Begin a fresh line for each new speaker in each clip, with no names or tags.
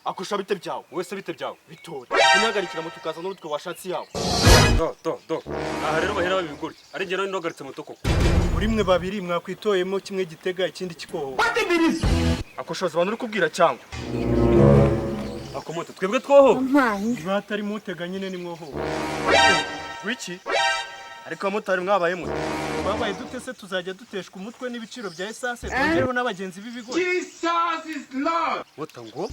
Akusha bite byawe.
Wese bite byawe.
Bitore. Unagarikira moto ukaza n'urutwe washatsi yawe.
Do. Aha rero bahera babigurye. Ari ngero n'indogaritse moto koko.
Muri mwe babiri mwakwitoyemo kimwe gitega ikindi kikoho. Akusha abantu uri kubwira cyangwa.
Akomoto twebwe twoho.
Niba atari mutega nyine ni mwoho. Wiki? Ariko motari mwabayemo. Babaye dute se tuzajya duteshwa umutwe n'ibiciro bya essence tongereho n'abagenzi b'ibigo.
Jesus is Lord.
Wota ngo?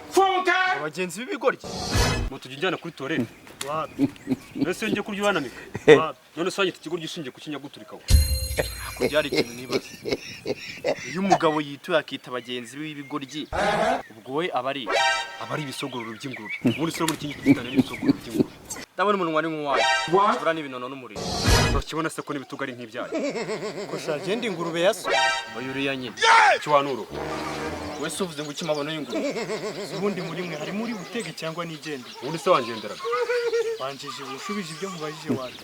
Funka.
Abagenzi b'ibigoryi.
Moto tujyana kuri toilette.
Wapi?
Ese ngiye kurya banamika.
Wapi?
None se wanyita ikigoryi ishingiye ku kinyaguturika.
Kubyari ikintu nibaza. Iyo umugabo yituye akita abagenzi b'ibigoryi, ubwo we abari ibisogororo by'ingurube.
Muri soro muri kinyi kitana n'ibisogoro by'ingurube.
Ndabona umuntu wari mu wayo. Bura n'ibinono n'umuriro.
Bakibona se ko n'ibitugari nk'ibyaye.
Ko shagenda ingurube yaso. Bayuriya nyine.
Kiwanuro.
Wese uvuze ngo ukimabona y'ingurube. Ubundi muri mwe hari muri butege cyangwa n'igende.
Ubundi se wangenderaga.
Banjije ubushubije ibyo mubajije wapi.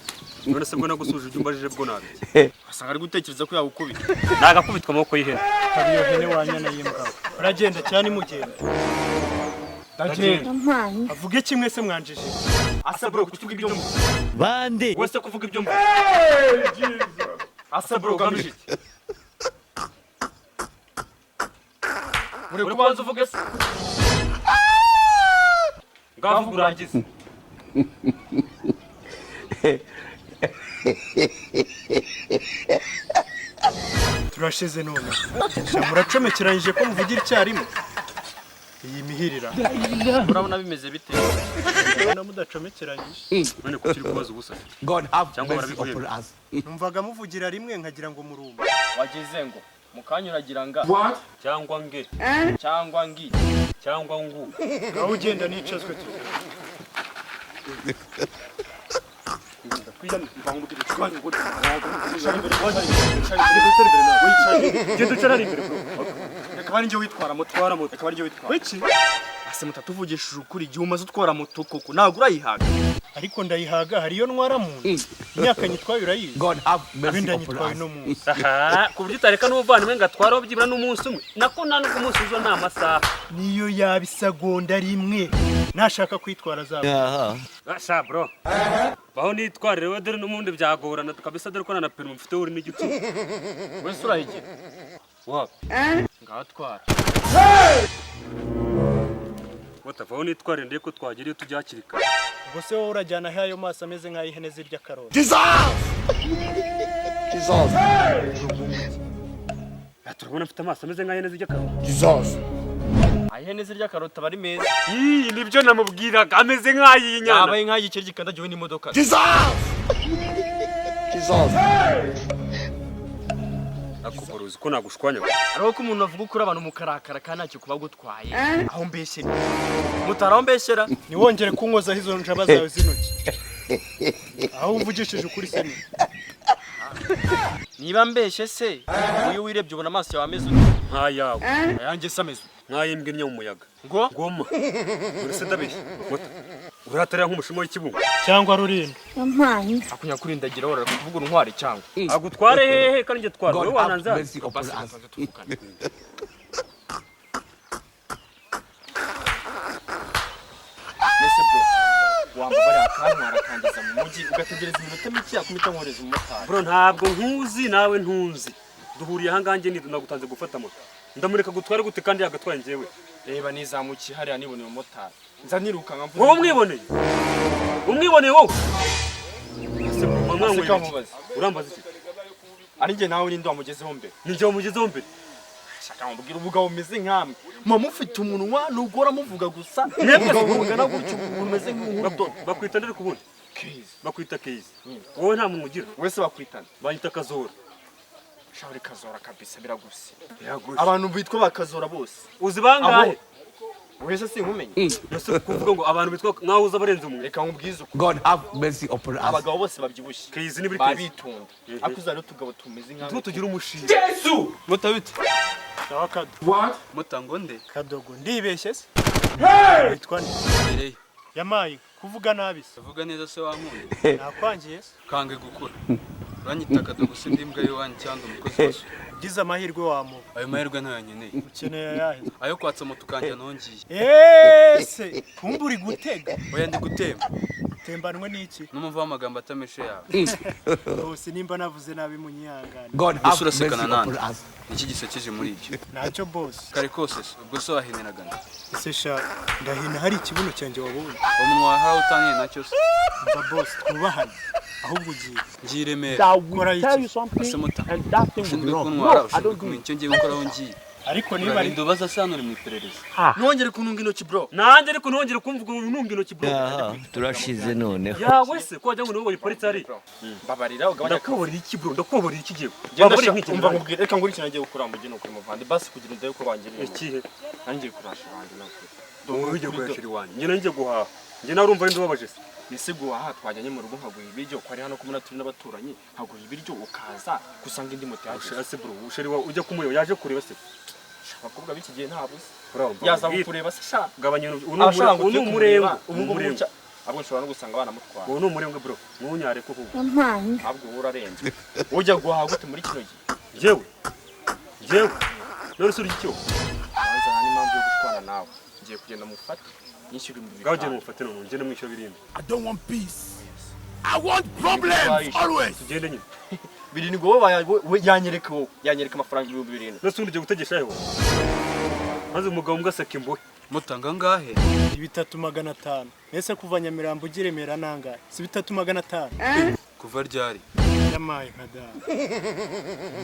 None se bwo nagusuje ibyo umbajije bwo nabi.
Asanga ari gutekereza ko yagukubita.
Nagakubitwa amaboko y'ihene.
Kariyo hene wanyana y'imbwa. Uragenda cyane mugenda. Ndagenda. Avuge kimwe se mwanjije.
Asa bro kutuvuga ibyo
Bande.
Wese kuvuga ibyo
Jesus.
Asa bro gamije.
Muri kubanza uvuge se.
Ngavuga urangize.
Turashize none. Muracomekeranyije ko muvugira icyarimwe. Iyi mihirira. Urabona bimeze bite? Urabona mudacomekeranyije.
None kukiri kubaza ubusa.
God have
mercy
upon us.
Numvaga muvugira rimwe nkagira ngo murumva.
Wageze ngo mukanya uragira nga
What?
Cyangwa nge.
cyangwa ngi
Cyangwa ngu.
Gaho ugenda nicazwe tu. Ase mutatuvugishije ukuri igihe umaze utwara moto koko ntabwo urayihaga. Ariko ndayihaga hariyo ntwara mu imyaka nyitwaye urayizi.
God have mercy
Wenda
upon
nyitwaye
us.
no munsi.
Aha, kuburyo utareka n'ubuvandimwe ngatwaraho byibura n'umunsi umwe. Nako nta n'ubwo umunsi uzo nta masaha.
Niyo yabisagonda rimwe nashaka kwitwara zabo.
Asha bro. Baho nitwarire we dore n'umundi byagorana tukabisa dore ko na permis mfite uri n'igitsu.
wese urayigira
Wapi?
ngatwara
Watavaho nitwarire ndiye ko twagiriye tujyakirika.
Ubwo se wowe urajyana he ayo maso ameze nk'ay'ihene zirya karoti.
Jesus!
Turabona mfite amaso ameze nk'ayene zijya karo.
Jesus!
ayihene zirya karota bari meza
Nibyo namubwiraga ameze nk'ayinyana.
yabaye nk'ayikirya gikandagiwe n'imodoka
Jesus! Jesus!
Akuborozi ko nagushwanya.
ariho ko umuntu avuga ukuri abantu mukarakara kandi ntacyo kuba gutwaye aho mbeshyera mutaraho mbeshyera
Niwongere kunkozaho izo njaba zawe z'intoki. Aho umvugishije ukuri se ni.
niba mbeshye se uyu wirebye ubona amaso yawe ameze ute
Nkayawe.
ayanjye se ameze
Nkay'imbwa imwe mu muyaga.
ngo
Ngoma. Urese ndabeshya. Mota. Uratarira nk'umushimo w'ikibungo.
Cyangwa rurinda.
akunya kurindagira wora kuvuga untware cyangwa
Agutware hehe kandi nge twara.
God
Wowe
have
wananza.
mercy upon us.
nese bro wamba bari akantwara kangiza mu mujyi ugategereza iminota mike yakumita nkoreza umumotari
Bro ntabwo nkuzi nawe ntunzi. Duhuriye aha nganje ni nagutanze gufata moto. Ndamureka gutwara gute kandi yagatwaye njyewe.
reba nizamukiye hariya niboneye umumotari nza niruka nka mvuze
Wowe umwiboneye. Umwiboneye wowe. Ase mwangu
kamubaza
urambaza iki?
ari njye nawe ninde wamugezeho mbere
Ninjye wamugezeho mbere.
shaka mubwira ubugabo umeze nkamwe mama ufite umunwa nugora muvuga gusa
Mwebwe
muvugana gutyo umuntu umeze nk'umuto
Bakwita ndere kubona.
Keza
Bakwita KAZORA. Wowe nta muntu ugira.
wese bakwitana
Banyita KAZORA.
shawuri kazora kabisa biraguse
Yagusha.
abantu bitwa bakazora bose
Uzi bangahe?
wese sinkumenye
Yose kuvuga ngo abantu bitwa nkaho uza barenze umwe.
reka nkubwize uko
God have mercy upon us.
abagabo bose babyibushye
KAZORA ni buri KAZORA.
babitonda akuza rero tugabo tumeze nkamwe
Tuba tugira umushinga.
Yesu mutabite
Sawa kado.
What?
mutango nde
Kadogo ndibeshye se. Witwa nde?
mbere
Yamaye kuvuga nabi se.
uvuga neza se wankuye
Nakwangiye se.
kange gukura uranyitaka doguse ndimbwa yiwanyu cyangwa umukozi wose.
Ugize amahirwe wamu.
Ayo mahirwe ntayo nkeneye.
Ukeneye ayahe?
Ayo kwatsa moto kanje nongiye.
Ese kumba uri gutega?
Oya ndi gutemba.
Tembanwe n'iki?
N'umuva w'amagambo atameshe yawe.
Bose nimba navuze nabi munyihangane.
God have
Usura
mercy
sekana
upon
nande.
us.
Niki gisekeje muri ibyo?
Ntacyo boss.
Kare kose ubwo so waheneraga.
Ese sha ndahina hari ikibuno cyanjye wabonye.
Umunwa wahawe utaniye nacyo se.
Mva boss twubahane. Ahubwo ugiye.
Ngiremera.
That will tell you something
Asemuta.
and that thing will be
Ushinzwe
wrong.
kuntwara
No, I don't do
kumenya
it.
icyo ngiye gukora aho ngiye.
Ariko niba ari
Ndubaza sano uri mu iperereza.
nongere kununga intoki bro.
nanjye ariko ntongere kumvuga ununga intoki bro.
Turashize noneho.
yawe se ko wajya ngo niwe ipolisi ari
Babarira ugabanya
ndakuburira iki bro ndakuburira iki gihe
Genda
baburira
sha
nk'iki
umva nkubwire reka nguri ikintu nagiye gukora mugene ukuri muvande basi kugira ndaye ko bangiriye.
ikihe
Nangiye kurasha bandi nakuri.
wowe ujye guhashira iwanjye njye nanjye guhaha njye nawe urumva ari ndubabaje se
Ese guhaha twajyanye mu rugo nkaguha ibiryo ko ari hano ko turi n'abaturanyi nkaguha ibiryo ukaza gusanga indi moto yaje.
ushaka se bro ushari wa ujya kumuyo yaje kureba se
Abakobwa b'iki gihe ntabuze.
urumva
Yaza kureba se sha.
gabanya
Ubu
umurengwe
ubu ngubu abwo nshobora no gusanga abana mutwara.
ubu ni umurengwe bro ntunyare ko kuko
Abwo urarenze. Ujya guhaha gute muri kino gihe?
jewe none suri icyo
Banza nta n'impamvu yo gushwana nawe. Ngiye kugenda mufata nyishyura ibintu
gaje
bibiri.
mufate none njye namwisho birimo
I don't want peace. I want problems always.
tugende nyine
Biri ni wowe yanyereka amafaranga 2000.
nose undi gutegesha heho maze umugabo mbwaseka imbohe
Mutanga ngahe?
3500. Ese kuva Nyamirambo ugiremera nangahe? Si 3500.
Kuva ryari?
Yamaye nkada.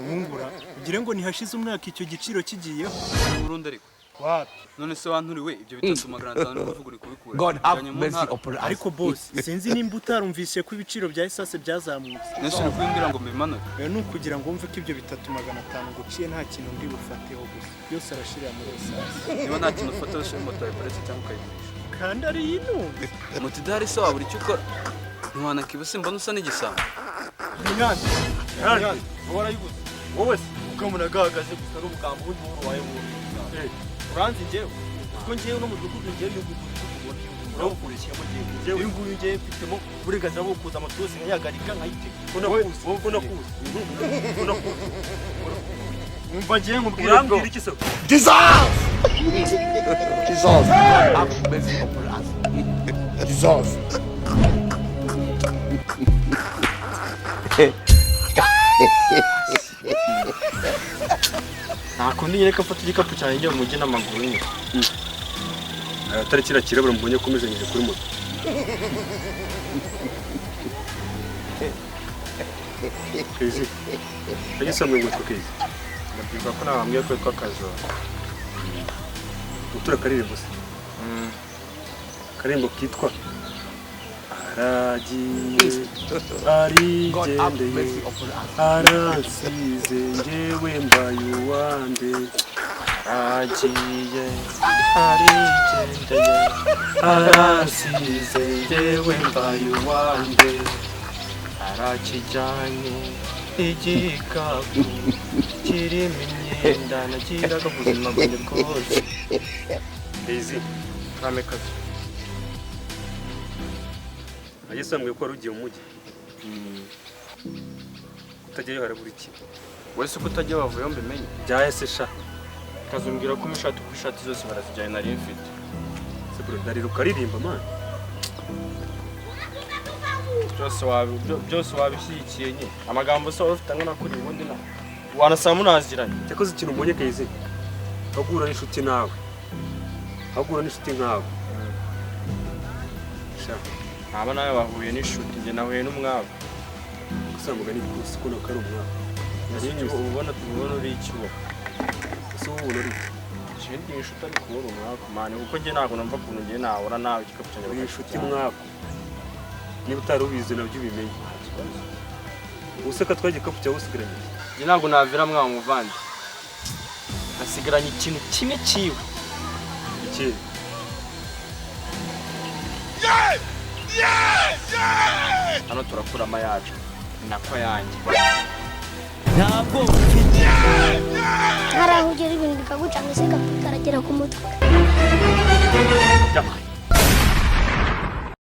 Mungura ugire ngo nihashize umwaka icyo giciro kigiyeho.
Burundi ariko.
Wapi?
None se wanturiwe ibyo 3500 no kuvuga uri kubikura.
God have mercy upon us.
Ariko boss sinzi nimba utarumvise ko ibiciro bya esase byazamutse.
Nese uri kumbwira ngo mbimanure.
Ni ukugira ngo wumve ko ibyo 3500 guciye nta kintu ndi bufateho gusa. Byose arashirira muri esase.
Niba nta kintu ufata ushe moto ya polisi cyangwa ukayigurisha.
Kandi ari yinumbe.
Moto idahari se wabura icyo ukora. Ntiwana kibuse mbona usa n'igisambo.
Nyanza.
kandi
Warayiguze.
wowe se
Ukamuna gahagaze gusa n'ubugambo w'umuntu wawe wowe. Uranzi njyewe. Kuko njyewe no mu dukudu njyewe y'ubugubona. Urawukurikiye mu gihe. Uyu nguyu njyewe mfitemo uburenganzira bwo kuza amatosi nkayagarika nkayitega.
unakuzi
Umva njyewe nkubwire bro.
urambwira iki se
Jesus! Jesus! God have mercy upon us. Jesus!
Nakundi nyereka mfata igikapu cyanjye njye mu mujyi n'amaguru nyine.
atari kira kirabura mbonye komeje nyine kuri moto kezi agisamwe ngo twakezi
Ndabwirwa ko nabambwiye ko yitwa KAZORA.
utura karirimbo se karirimbo kitwa aragiye
God have
arigendeye
mercy upon us.
aransize njyewe mbaye uwande
Aragiye arigendeye aransize njyewe mbaye uwande arakijyanye igikapu kirimo imyenda nagiraga ubuzima bwanjye bwose.
kezi
Kame kazi.
agisamwe ko warugiye mu mujyi utajyayo harabura iki
Wese ko utajya wavuyeho mbimenye.
byahese sha
Kazumbwira ko umishati ku ishati zose barazijyanye nari mfite.
se bro ndarira ukaririmba man
Byose wabishyigikiye nyine. Amagambo se ufite angana kuri ubundi na. Wanasaba munaziranye.
cyakoze ikintu mbonye kezi agura n'inshuti nawe agura n'inshuti nkawe sha
Aba nawe bahuye n'ishuti njye nahuye n'umwabo.
gusambuga ni rwose ko nakari umwaka
Nari nyuze ubona uri icyuho.
ese wowe ubona ari
Ikindi inshuti ari kubura umwaka mane kuko njye ntabwo numva kuntu njye nahora nawe igikapu cyanjye
uri inshuti mwako niba utari ubizi nabyo ubimenye useka twagikapu cyawe usigaranye
Njye ntabwo navira mwawe muvandi. Nasigaranye ikintu kimwe cyiwe.
iki
Hano turakurama yacu. Nako yanjye.
hari aho ugera ibintu bikagucanga se karagera ku mutwe
jama